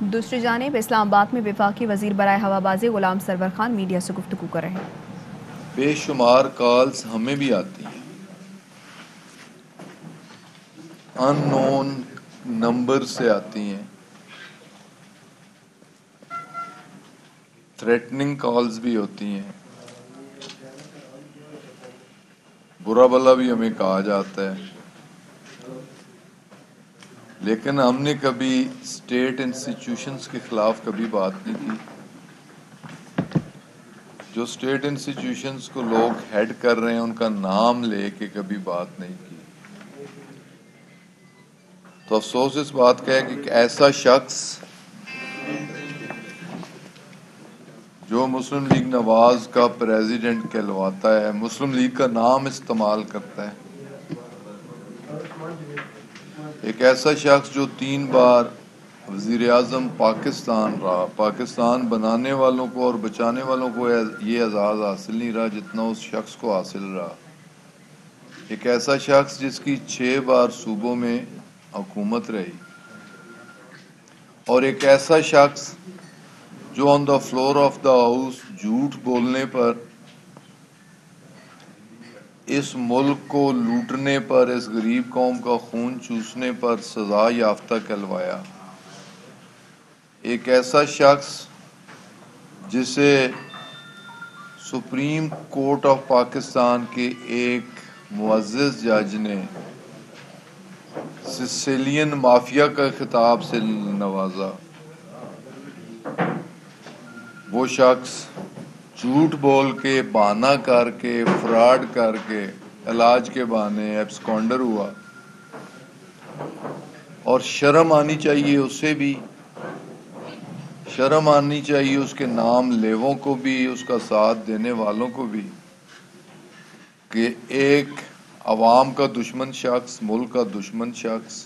دوسری جانب اسلام آباد میں وفاقی وزیر برائے ہوابازی غلام سرور خان میڈیا سے گفتگو کر رہے ہیں۔ بے شمار کالز ہمیں بھی آتی ہیں، ان نون نمبر سے آتی ہیں، تھریٹننگ کالز بھی ہوتی ہیں، برا بھلا بھی ہمیں کہا جاتا ہے، لیکن ہم نے کبھی اسٹیٹ انسٹیٹیوشنز کے خلاف کبھی بات نہیں کی۔ جو اسٹیٹ انسٹیٹیوشنز کو لوگ ہیڈ کر رہے ہیں ان کا نام لے کے کبھی بات نہیں کی۔ تو افسوس اس بات کا ہے کہ ایک ایسا شخص جو مسلم لیگ نواز کا پریزیڈنٹ کہلواتا ہے، مسلم لیگ کا نام استعمال کرتا ہے، ایک ایسا شخص جو 3 بار وزیر اعظم پاکستان رہا، پاکستان بنانے والوں کو اور بچانے والوں کو یہ اعزاز حاصل نہیں رہا جتنا اس شخص کو حاصل رہا، ایک ایسا شخص جس کی 6 بار صوبوں میں حکومت رہی، اور ایک ایسا شخص جو on the floor of the house جھوٹ بولنے پر، اس ملک کو لوٹنے پر، اس غریب قوم کا خون چوسنے پر سزا یافتہ کہلوایا، ایک ایسا شخص جسے سپریم کورٹ آف پاکستان کے ایک معزز جج نے سیسیلین مافیا کا خطاب سے نوازا، وہ شخص جھوٹ بول کے، بہانہ کر کے، فراڈ کر کے، علاج کے بہانے ایبسکونڈر ہوا، اور شرم آنی چاہیے اسے بھی، شرم آنی چاہیے اس کے نام لیووں کو بھی، اس کا ساتھ دینے والوں کو بھی، کہ ایک عوام کا دشمن شخص، ملک کا دشمن شخص،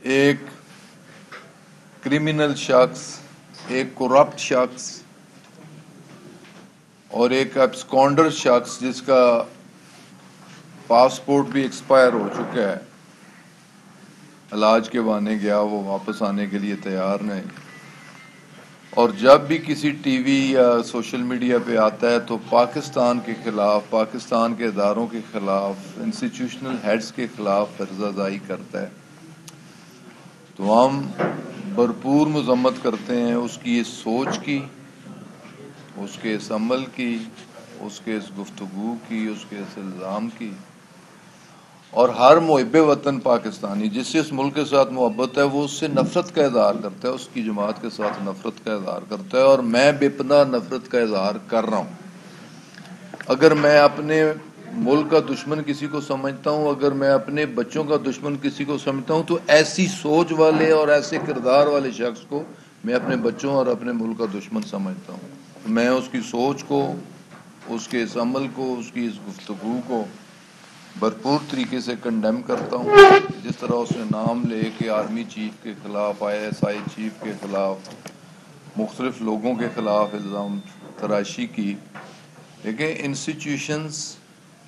ایک کرمنل شخص، ایک کرپٹ شخص اور ایک ایبسکونڈر شخص جس کا پاسپورٹ بھی ایکسپائر ہو چکا ہے، علاج کے بہانے گیا، وہ واپس آنے کے لیے تیار نہیں، اور جب بھی کسی ٹی وی یا سوشل میڈیا پہ آتا ہے تو پاکستان کے خلاف، پاکستان کے اداروں کے خلاف، انسٹیٹیوشنل ہیڈز کے خلاف فرضہ زائی کرتا ہے، تو ہم بھرپور مذمت کرتے ہیں اس کی اس سوچ کی، اس کے اس عمل کی، اس کے اس گفتگو کی، اس کے اس الزام کی، اور ہر محب وطن پاکستانی جس سے اس ملک کے ساتھ محبت ہے وہ اس سے نفرت کا اظہار کرتا ہے، اس کی جماعت کے ساتھ نفرت کا اظہار کرتا ہے، اور میں بے پناہ نفرت کا اظہار کر رہا ہوں۔ اگر میں اپنے ملک کا دشمن کسی کو سمجھتا ہوں، اگر میں اپنے بچوں کا دشمن کسی کو سمجھتا ہوں، تو ایسی سوچ والے اور ایسے کردار والے شخص کو میں اپنے بچوں اور اپنے ملک کا دشمن سمجھتا ہوں۔ میں اس کی سوچ کو، اس کے اس عمل کو، اس کی اس گفتگو کو بھرپور طریقے سے کنڈیم کرتا ہوں۔ جس طرح اس نے نام لے کے آرمی چیف کے خلاف، ISI چیف کے خلاف، مختلف لوگوں کے خلاف الزام تراشی کی، لیکن انسٹیٹیوشنز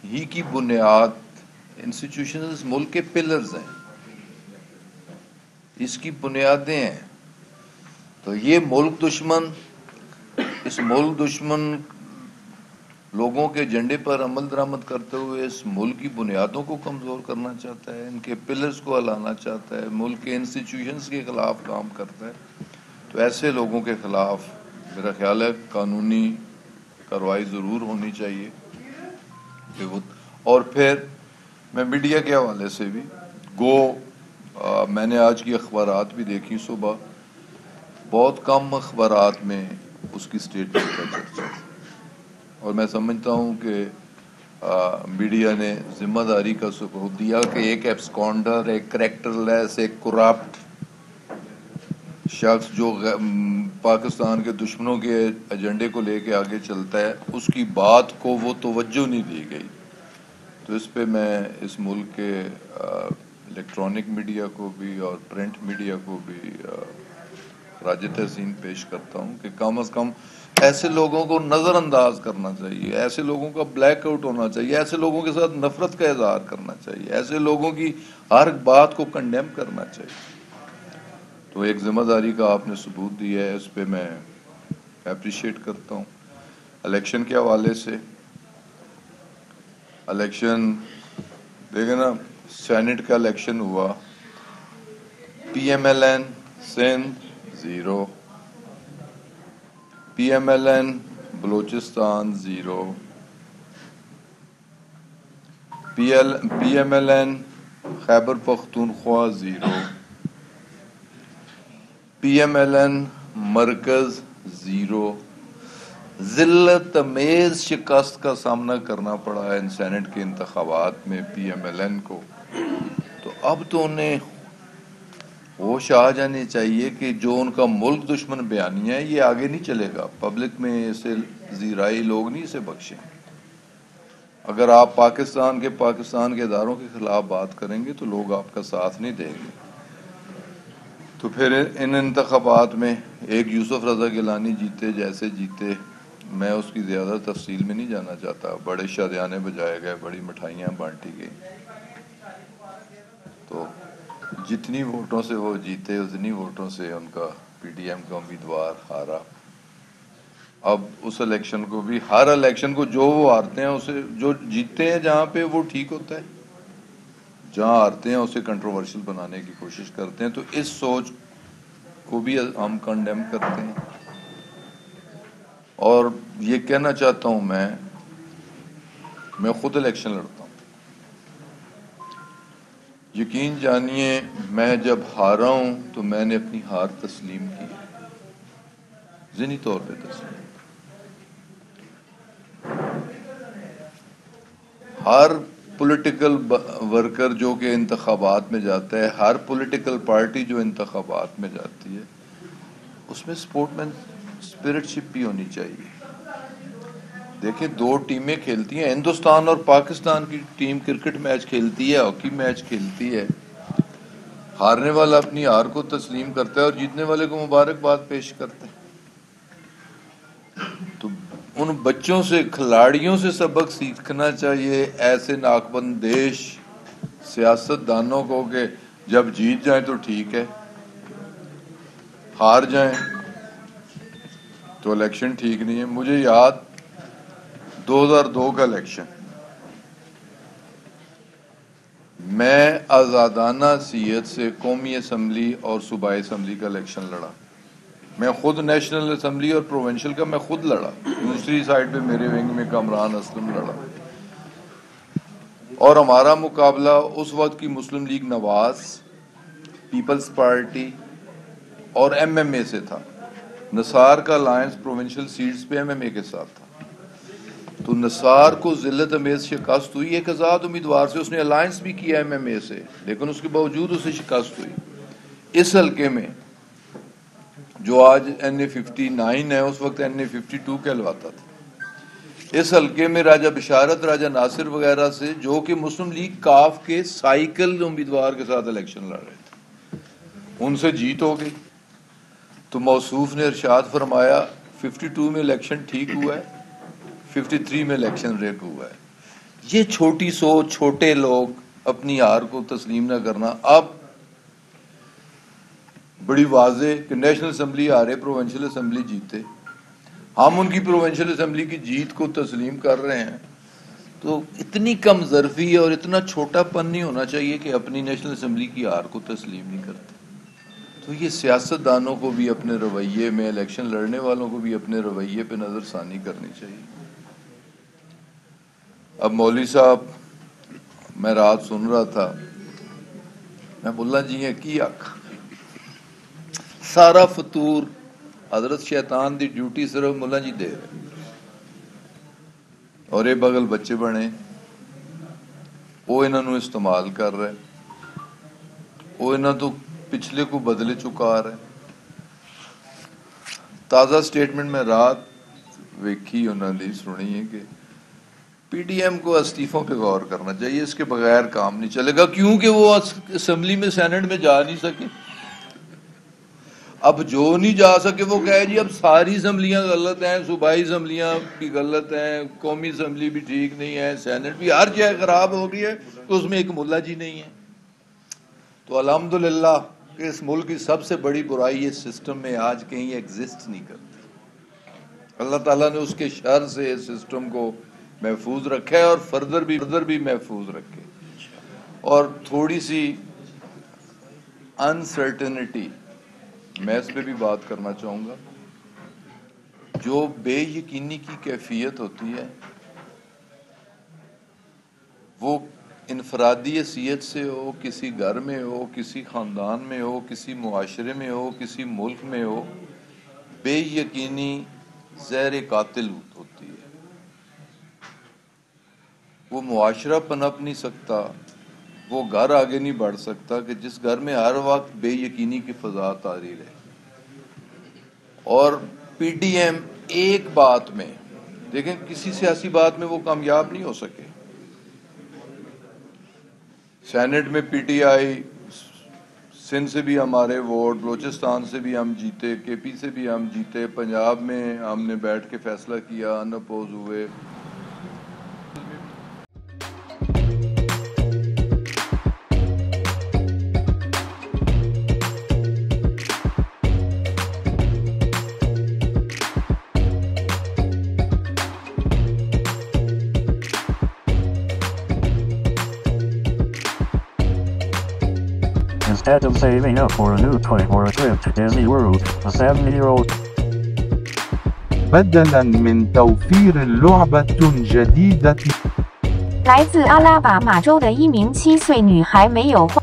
ہی کی بنیاد، انسٹیٹیوشنز ملک کے پلرز ہیں، اس کی بنیادیں ہیں، تو یہ ملک دشمن، اس ملک دشمن لوگوں کے ایجنڈے پر عمل درآمد کرتے ہوئے اس ملک کی بنیادوں کو کمزور کرنا چاہتا ہے، ان کے پلرز کو ہلانا چاہتا ہے، ملک کے انسٹیٹیوشنز کے خلاف کام کرتا ہے، تو ایسے لوگوں کے خلاف میرا خیال ہے قانونی کارروائی ضرور ہونی چاہیے۔ اور پھر میں میڈیا کے حوالے سے بھی میں نے آج کی اخبارات بھی دیکھی صبح، بہت کم اخبارات میں اس کی اسٹیٹمنٹ کا چرچا، اور میں سمجھتا ہوں کہ میڈیا نے ذمہ داری کا ثبوت دیا کہ ایک ایبسکونڈر، ایک کریکٹر لیس، ایک کرپٹ شخص جو پاکستان کے دشمنوں کے ایجنڈے کو لے کے آگے چلتا ہے، اس کی بات کو وہ توجہ نہیں دی گئی، تو اس پہ میں اس ملک کے الیکٹرانک میڈیا کو بھی اور پرنٹ میڈیا کو بھی راج تحسین پیش کرتا ہوں کہ کم از کم ایسے لوگوں کو نظر انداز کرنا چاہیے، ایسے لوگوں کا بلیک آؤٹ ہونا چاہیے، ایسے لوگوں کے ساتھ نفرت کا اظہار کرنا چاہیے، ایسے لوگوں کی ہر بات کو کنڈیم کرنا چاہیے۔ تو ایک ذمہ داری کا آپ نے ثبوت دیا ہے، اس پہ میں اپریشیٹ کرتا ہوں۔ الیکشن کے حوالے سے الیکشن دیکھیں نا، سینٹ کا الیکشن ہوا، P M L N Sindh 0، P M L N Balochistan 0، P M L N Khyber Pakhtunkhwa 0، P M L N مرکز 0۔ ذلت امیز شکست کا سامنا کرنا پڑا ہے ان سینٹ کے انتخابات میں پی ایم ایل این کو۔ تو اب تو انہیں ہوش آ جانی چاہیے کہ جو ان کا ملک دشمن بیانیہ ہے یہ آگے نہیں چلے گا، پبلک میں اسے زیرائی لوگ نہیں اسے بخشیں۔ اگر آپ پاکستان کے اداروں کے خلاف بات کریں گے تو لوگ آپ کا ساتھ نہیں دیں گے۔ تو پھر ان انتخابات میں ایک یوسف رضا گیلانی جیتے جیسے جیتے، میں اس کی زیادہ تفصیل میں نہیں جانا چاہتا، بڑے شادیانے بجائے گئے، بڑی مٹھائیاں بانٹی گئی، تو جتنی ووٹوں سے وہ جیتے اتنی ووٹوں سے ان کا پی ڈی ایم کا امیدوار ہارا۔ اب اس الیکشن کو بھی، ہر الیکشن کو جو وہ ہارتے ہیں اسے، جو جیتے ہیں جہاں پہ وہ ٹھیک ہوتا ہے، جہاں ہارتے ہیں اسے کنٹروورشل بنانے کی کوشش کرتے ہیں۔ تو اس سوچ کو بھی ہم کنڈیم کرتے ہیں، اور یہ کہنا چاہتا ہوں میں خود الیکشن لڑتا ہوں، یقین جانیے میں جب ہارا ہوں تو میں نے اپنی ہار تسلیم کی ہے، ذہنی طور پہ تسلیم۔ ہر پولیٹیکل ورکر جو کہ انتخابات میں جاتا ہے، ہر پولیٹیکل پارٹی جو انتخابات میں جاتی ہے، اس میں سپورٹ مین اسپرٹ شپ بھی ہونی چاہیے۔ دیکھیں 2 ٹیمیں کھیلتی ہیں، ہندوستان اور پاکستان کی ٹیم کرکٹ میچ کھیلتی ہے، ہاکی میچ کھیلتی ہے، ہارنے والا اپنی ہار کو تسلیم کرتا ہے اور جیتنے والے کو مبارکباد پیش کرتا ہے۔ تو ان بچوں سے، کھلاڑیوں سے سبق سیکھنا چاہیے، ایسے ناک بندیش سیاست دانوں کو، کہ جب جیت جائیں تو ٹھیک ہے، ہار جائیں تو الیکشن ٹھیک نہیں ہے۔ مجھے یاد 2002 کا الیکشن، میں آزادانہ حیثیت سے قومی اسمبلی اور صوبائی اسمبلی کا الیکشن لڑا، میں خود نیشنل اسمبلی اور پروونشل کا میں خود لڑا، دوسری سائڈ پہ میرے ونگ میں کامران اسلم لڑا، اور ہمارا مقابلہ اس وقت کی مسلم لیگ نواز، پیپلز پارٹی اور ایم ایم اے سے تھا۔ نثار کا الائنس پروونشل سیٹس پہ ایم ایم اے کے ساتھ تھا، تو نثار کو ذلت امیز شکست ہوئی، ایک آزاد امیدوار سے، اس نے الائنس بھی کیا ایم ایم اے سے، لیکن اس کے باوجود اسے شکست ہوئی۔ اس حلقے میں جو آج این اے 59 ہے، اس وقت این اے 52 کہلواتا تھا، اس حلقے میں راجہ بشارت، راجہ ناصر وغیرہ سے، جو کہ مسلم لیگ کاف کے سائیکل امیدوار کے ساتھ الیکشن لڑ رہے تھے، ان سے جیت ہو گئی۔ تو موصوف نے ارشاد فرمایا 52 میں الیکشن ٹھیک ہوا ہے، 53 میں الیکشن ریگ ہوا ہے۔ یہ چھوٹی سوچ، چھوٹے لوگ اپنی ہار کو تسلیم نہ کرنا۔ اب بڑی واضح کہ نیشنل اسمبلی ہارے، پروونشل اسمبلی جیتے، ہم ان کی پروونشل اسمبلی کی جیت کو تسلیم کر رہے ہیں، تو اتنی کم ظرفی اور اتنا چھوٹا پن نہیں ہونا چاہیے کہ اپنی نیشنل اسمبلی کی ہار کو تسلیم نہیں کرتے۔ تو یہ سیاست دانوں کو بھی اپنے رویے میں، الیکشن لڑنے والوں کو بھی اپنے رویے پہ نظر ثانی کرنی چاہیے۔ اب مولوی صاحب، میں رات سن رہا تھا، میں ملا جی ہیں کی آکھ سارا فطور حضرت شیطان دی ڈیوٹی صرف ملا جی دے رہے، اور یہ بغل بچے بنے، وہ انہوں نے استعمال کر رہے، وہ انہوں تو پچھلے کو بدلے چکا رہے۔ تازہ سٹیٹمنٹ میں رات ویکھی انہوں نے سنی ہے کہ پی ڈی ایم کو استعفوں پہ غور کرنا چاہیے، اس کے بغیر کام نہیں چلے گا، کیونکہ وہ اسمبلی میں، سینٹ میں جا نہیں سکے۔ اب جو نہیں جا سکے وہ کہے جی اب ساری اسمبلیاں غلط ہیں، صوبائی اسمبلیاں بھی غلط ہیں، قومی اسمبلی بھی ٹھیک نہیں ہے، سینٹ بھی، ہر جگہ خراب ہو گئی ہے، تو اس میں ایک ملا جی نہیں ہے۔ تو الحمدللہ کہ اس ملک کی سب سے بڑی برائی اس سسٹم میں آج کہیں ایگزسٹ نہیں کرتی. اللہ تعالیٰ نے اس کے شر سے اس سسٹم کو محفوظ رکھا ہے اور فردر بھی محفوظ رکھے. اور تھوڑی سی انسرٹنٹی میں اس پہ بھی بات کرنا چاہوں گا. جو بے یقینی کی کیفیت ہوتی ہے وہ انفرادی حیثیت سے ہو، کسی گھر میں ہو، کسی خاندان میں ہو، کسی معاشرے میں ہو، کسی ملک میں ہو، بے یقینی زہر قاتل ہوتی ہے. وہ معاشرہ پنپ نہیں سکتا، وہ گھر آگے نہیں بڑھ سکتا کہ جس گھر میں ہر وقت بے یقینی کی فضا طاری رہے. اور پی ٹی ایم ایک بات میں دیکھیں، کسی سیاسی بات میں وہ کامیاب نہیں ہو سکے. سینٹ میں پی ٹی آئی، سندھ سے بھی ہمارے ووٹ، بلوچستان سے بھی ہم جیتے، کے پی سے بھی ہم جیتے، پنجاب میں ہم نے بیٹھ کے فیصلہ کیا، ان اپوز ہوئے. Instead of saving up for a new toy or a trip to Disney World, a 7-year-old بدلاً من توفير لعبة جديدة 来自阿拉巴马州的一名7岁女孩没有花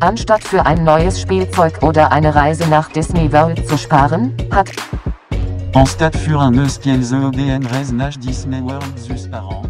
Anstatt für ein neues Spielzeug oder eine Reise nach Disney World zu sparen, hat En stade für un eus qu'elles EDN Reznach Disney World zus par an.